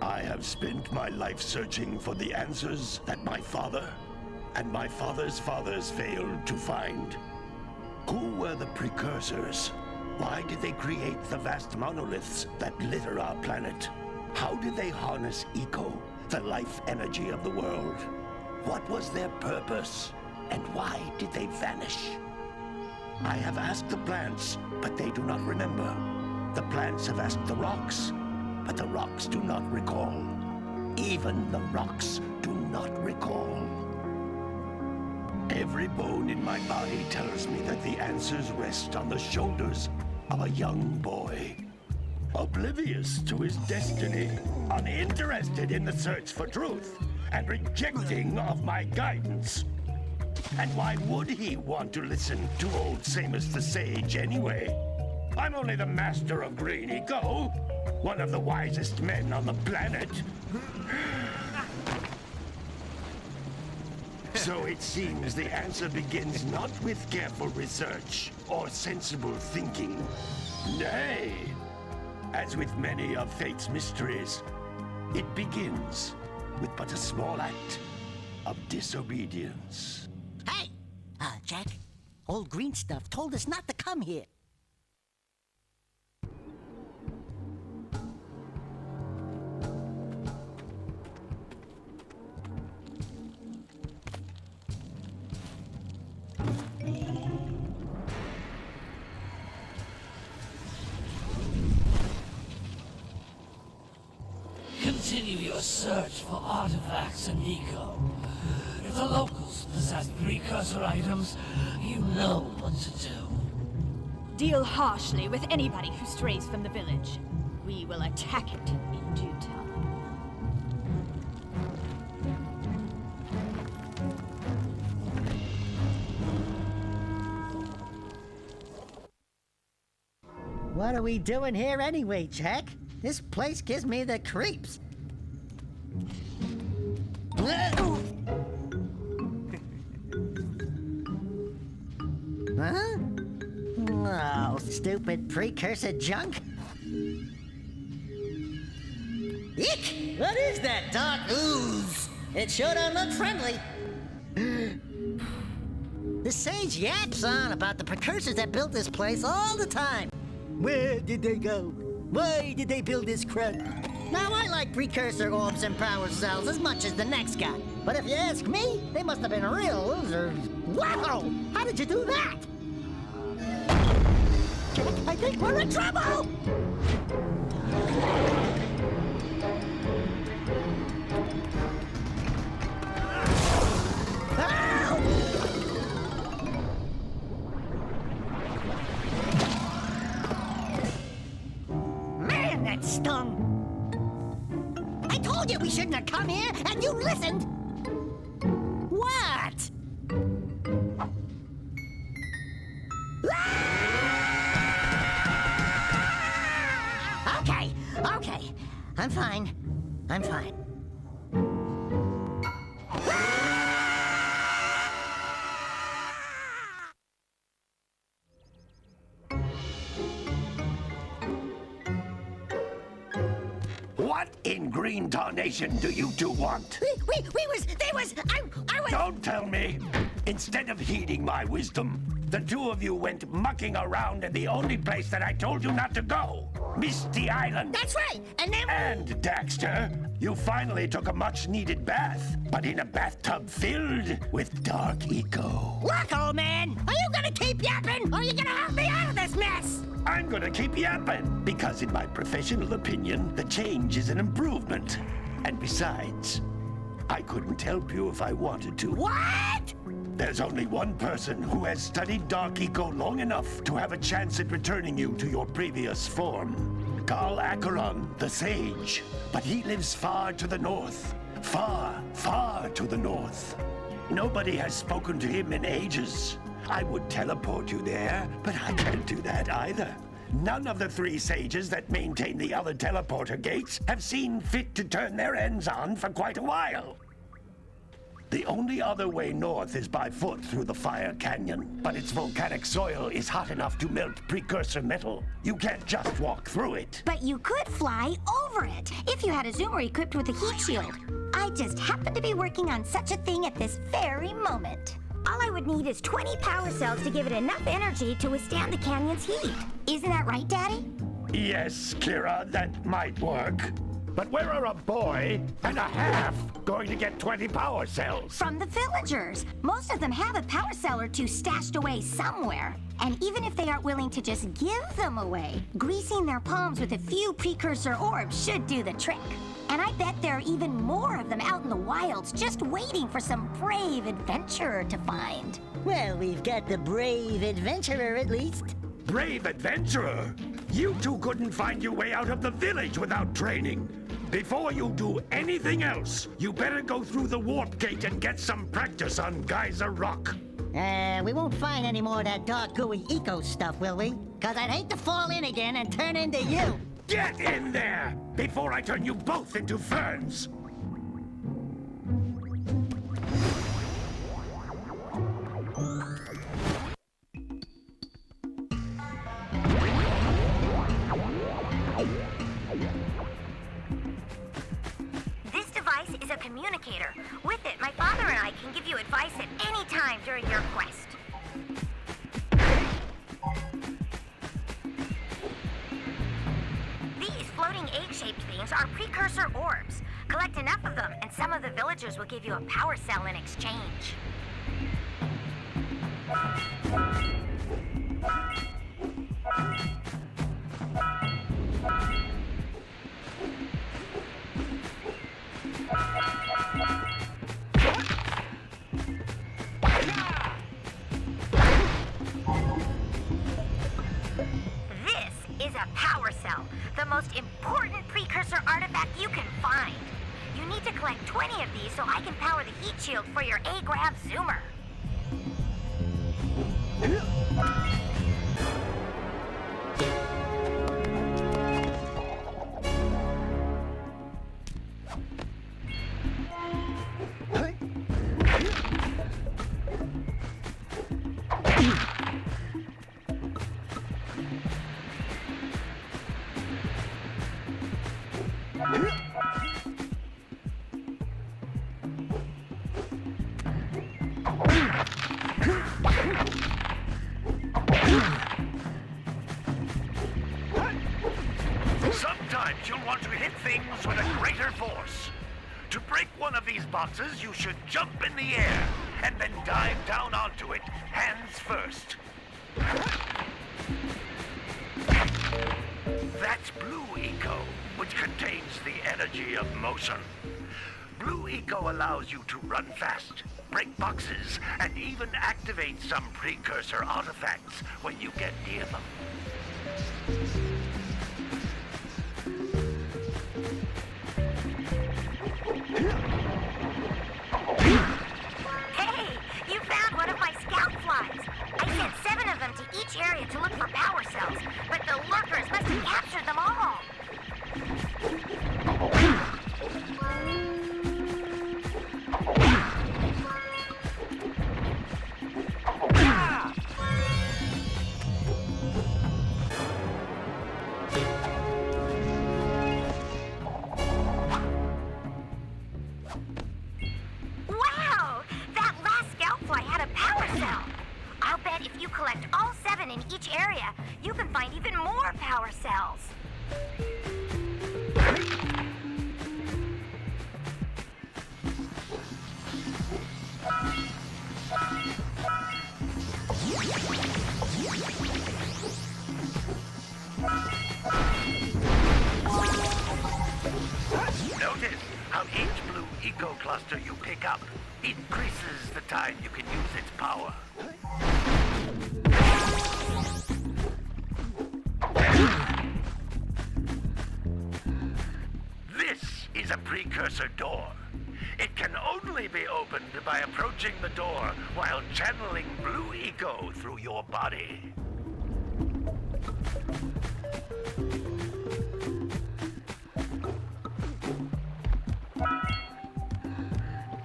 I have spent my life searching for the answers that my father and my father's fathers failed to find. Who were the precursors? Why did they create the vast monoliths that litter our planet? How did they harness eco, the life energy of the world? What was their purpose? And why did they vanish? I have asked the plants, but they do not remember. The plants have asked the rocks, but the rocks do not recall. Even the rocks do not recall. Every bone in my body tells me that the answers rest on the shoulders of a young boy. Oblivious to his destiny, uninterested in the search for truth, and rejecting of my guidance. And why would he want to listen to old Samus the Sage anyway? I'm only the master of green eco, one of the wisest men on the planet. So it seems the answer begins not with careful research or sensible thinking. Nay, as with many of fate's mysteries, it begins with but a small act of disobedience. Hey! Jack, old green stuff told us not to come here. Continue your search for artifacts and eco. If the locals possess precursor items, you know what to do. Deal harshly with anybody who strays from the village. We will attack it in due time. What are we doing here anyway, Jack? This place gives me the creeps. Huh? Oh, stupid precursor junk. Eek! What is that dark ooze? It sure don't look friendly. The sage yaps on about the precursors that built this place all the time. Where did they go? Why did they build this crud? Now, I like precursor orbs and power cells as much as the next guy. But if you ask me, they must have been real losers. Wow! How did you do that? Jack, I think we're in trouble! Man, that stung! I told you we shouldn't have come here, and you listened! What? Okay. I'm fine. What in green tarnation do you two want? I was... Don't tell me! Instead of heeding my wisdom, the two of you went mucking around in the only place that I told you not to go. Misty Island. That's right, and then... And, Daxter, you finally took a much-needed bath, but in a bathtub filled with dark eco. Look, old man, are you gonna keep yapping, or are you gonna help me out of this mess? I'm gonna keep yapping, because in my professional opinion, the change is an improvement. And besides, I couldn't help you if I wanted to. What? There's only one person who has studied Dark Eco long enough to have a chance at returning you to your previous form. Carl Acheron, the Sage. But he lives far to the north. Far, far to the north. Nobody has spoken to him in ages. I would teleport you there, but I can't do that either. None of the three sages that maintain the other teleporter gates have seen fit to turn their ends on for quite a while. The only other way north is by foot through the Fire Canyon, but its volcanic soil is hot enough to melt precursor metal. You can't just walk through it. But you could fly over it if you had a zoomer equipped with a heat shield. I just happen to be working on such a thing at this very moment. All I would need is 20 power cells to give it enough energy to withstand the canyon's heat. Isn't that right, Daddy? Yes, Kira, that might work. But where are a boy and a half going to get 20 power cells? From the villagers. Most of them have a power cell or two stashed away somewhere. And even if they aren't willing to just give them away, greasing their palms with a few precursor orbs should do the trick. And I bet there are even more of them out in the wilds just waiting for some brave adventurer to find. Well, we've got the brave adventurer at least. Brave adventurer? You two couldn't find your way out of the village without training. Before you do anything else, you better go through the warp gate and get some practice on Geyser Rock. We won't find any more of that dark gooey eco stuff, will we? 'Cause I'd hate to fall in again and turn into you. Get in there before I turn you both into ferns. This device is a communicator. With it, my father and I can give you advice at any time during your quest. These floating egg-shaped things are precursor orbs. Collect enough of them, and some of the villagers will give you a power cell in exchange. This is a power cell, the most important precursor artifact you can find. You need to collect 20 of these so I can power the heat shield for your A-Grav zoomer. Sometimes you'll want to hit things with a greater force. To break one of these boxes, you should jump in the air and then dive down onto it, hands first. That's Blue Eco, which contains the energy of motion. Blue Eco allows you to run fast, break boxes, and even activate some precursor artifacts when you get near them. Hey, you found one of my scout flies. I sent 7 of them to each area to look for power cells, but the lurkers must have captured them all. Wow! That last scout fly had a power cell. I'll bet if you collect all 7 in each area, you can find even more power cells. Notice how each Blue Eco cluster you pick up increases the time you can use its power. This is a precursor door. It can only be opened by approaching the door while channeling Blue Eco through your body.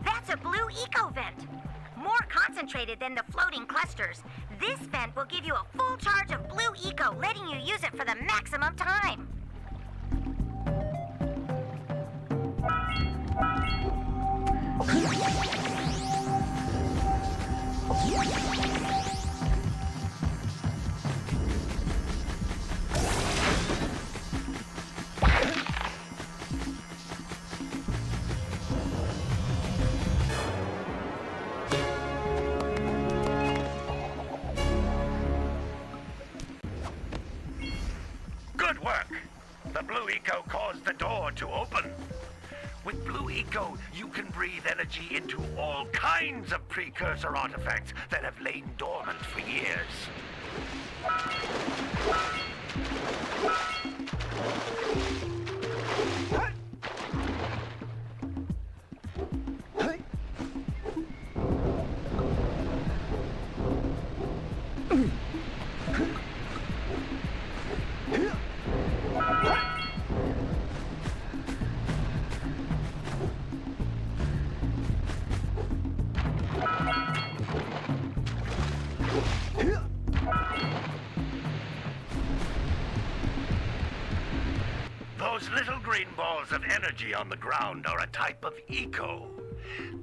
That's a Blue eco vent. More concentrated than the floating clusters, this vent will give you a full charge of blue eco, letting you use it for the maximum time. Good work! The blue eco caused the door to open. With blue eco, you can breathe energy into all kinds of precursor artifacts that have lain dormant for years. Those little green balls of energy on the ground are a type of eco.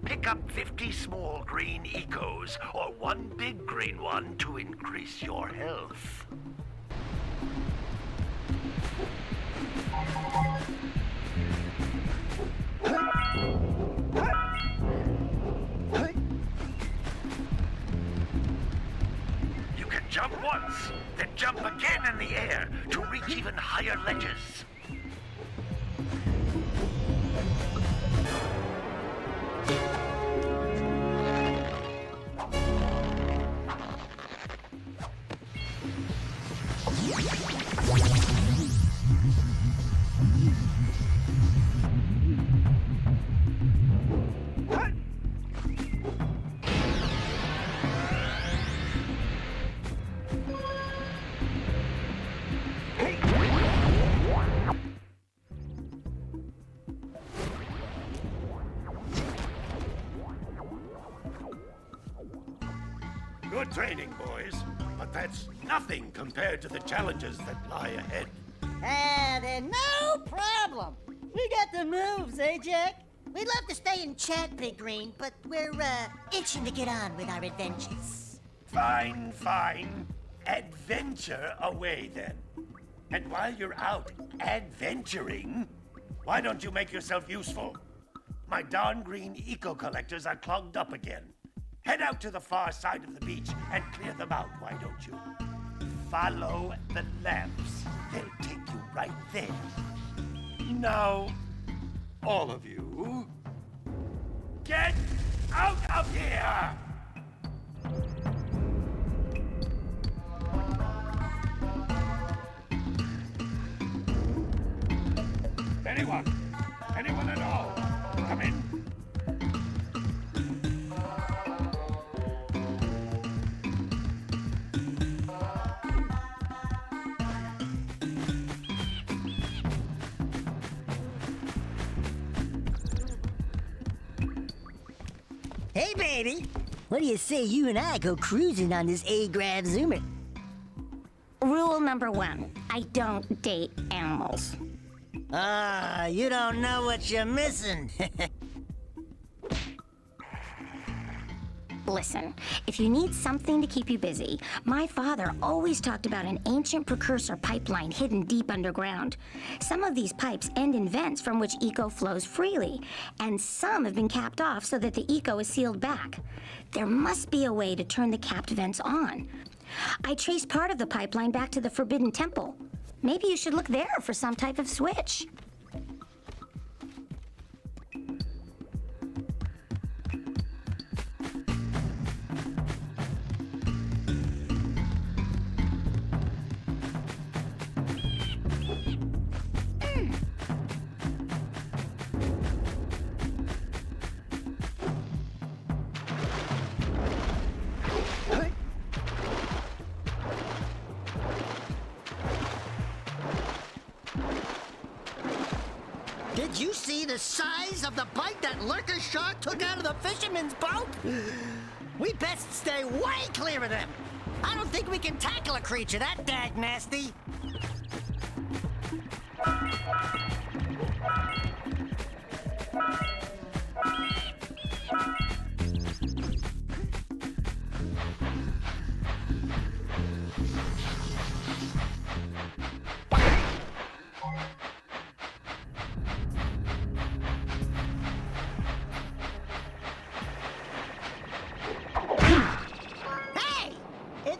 Pick up 50 small green ecos or one big green one to increase your health. You can jump once, then jump again in the air to reach even higher ledges. Good training, boys, but that's nothing compared to the challenges that lie ahead. Then no problem. We got the moves, eh, Jack? We'd love to stay in chat, Big Green, but we're, itching to get on with our adventures. Fine, fine. Adventure away, then. And while you're out adventuring, why don't you make yourself useful? My darn green eco-collectors are clogged up again. Head out to the far side of the beach and clear them out, why don't you? Follow the lamps. They'll take you right there. Now, all of you, get out of here! Anyone at all, come in. Hey, baby. What do you say you and I go cruising on this A-Grav Zoomer? Rule number 1, I don't date animals. Ah, you don't know what you're missing. Listen, if you need something to keep you busy, my father always talked about an ancient precursor pipeline hidden deep underground. Some of these pipes end in vents from which eco flows freely, and some have been capped off so that the eco is sealed back. There must be a way to turn the capped vents on. I traced part of the pipeline back to the Forbidden Temple. Maybe you should look there for some type of switch. Did you see the size of the bite that lurker shark took out of the fisherman's boat? We best stay way clear of them. I don't think we can tackle a creature that dag nasty.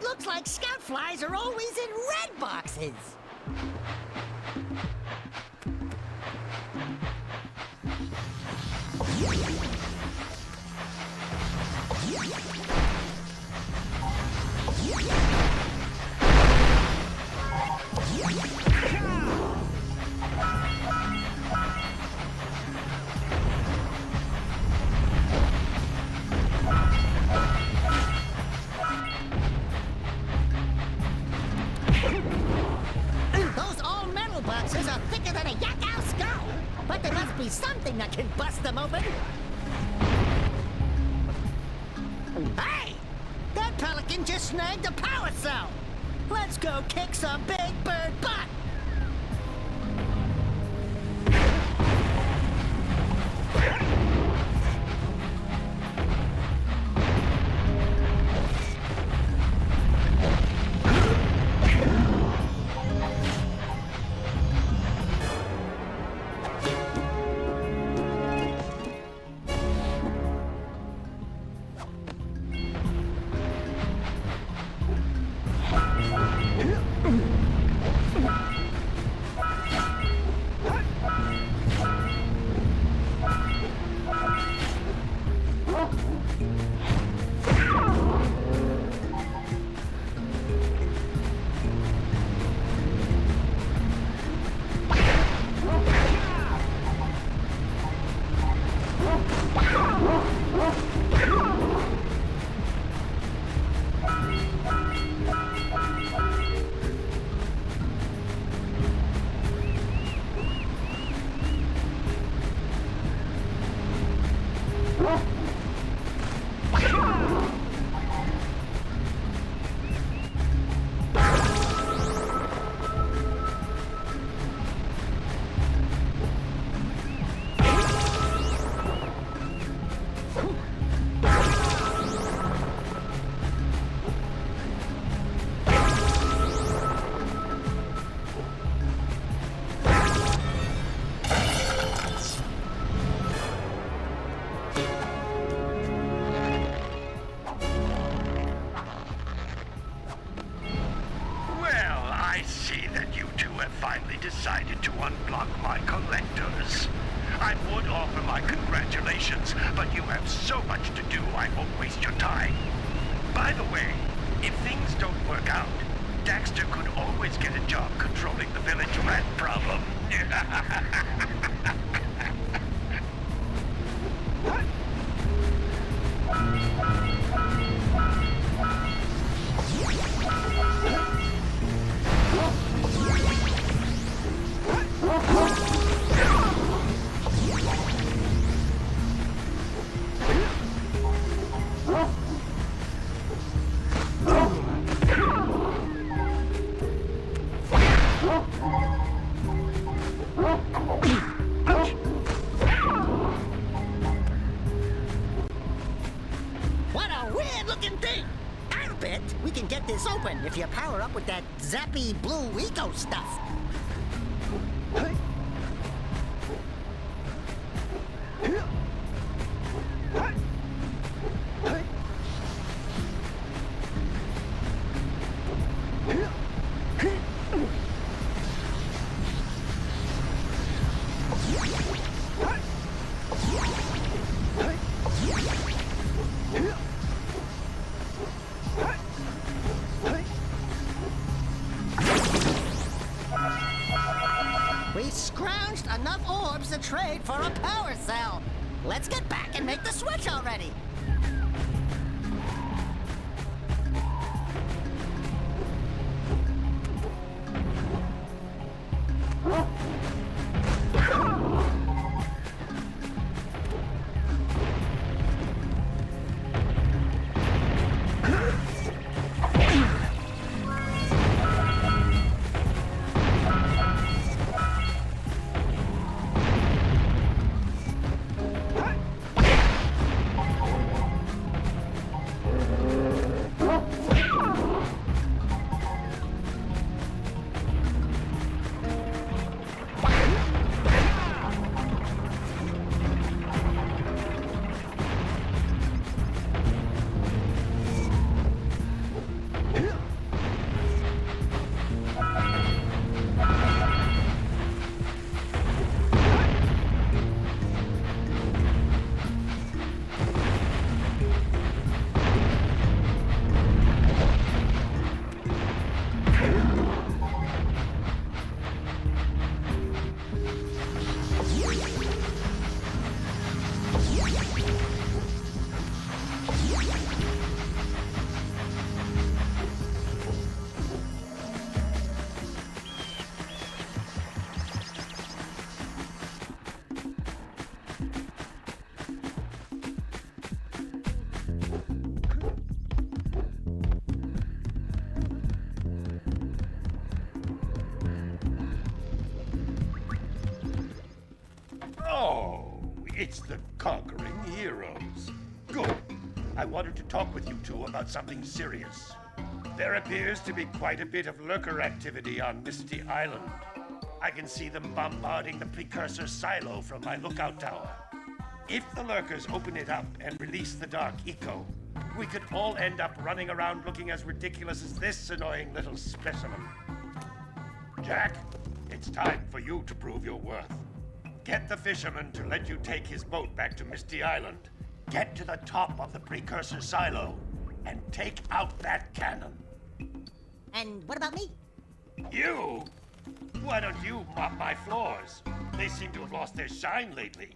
Looks like scout flies are always in red boxes. Are thicker than a yak-ow skull, but there must be something that can bust them open. Hey! That pelican just snagged a power cell! Let's go kick some big bird butt! Decided to unblock my collectors. I would offer my congratulations, but you have so much to do, I won't waste your time. By the way, if things don't work out, Daxter could always get a job controlling the village rat problem. What a weird-looking thing! I'll bet we can get this open if you power up with that zappy blue eco stuff. We scrounged enough orbs to trade for a power cell. Let's get back and make the switch already. It's the conquering heroes. Good. I wanted to talk with you two about something serious. There appears to be quite a bit of lurker activity on Misty Island. I can see them bombarding the Precursor silo from my lookout tower. If the lurkers open it up and release the Dark Eco, we could all end up running around looking as ridiculous as this annoying little specimen. Jak, it's time for you to prove your worth. Get the fisherman to let you take his boat back to Misty Island. Get to the top of the Precursor silo and take out that cannon. And what about me? You? Why don't you mop my floors? They seem to have lost their shine lately.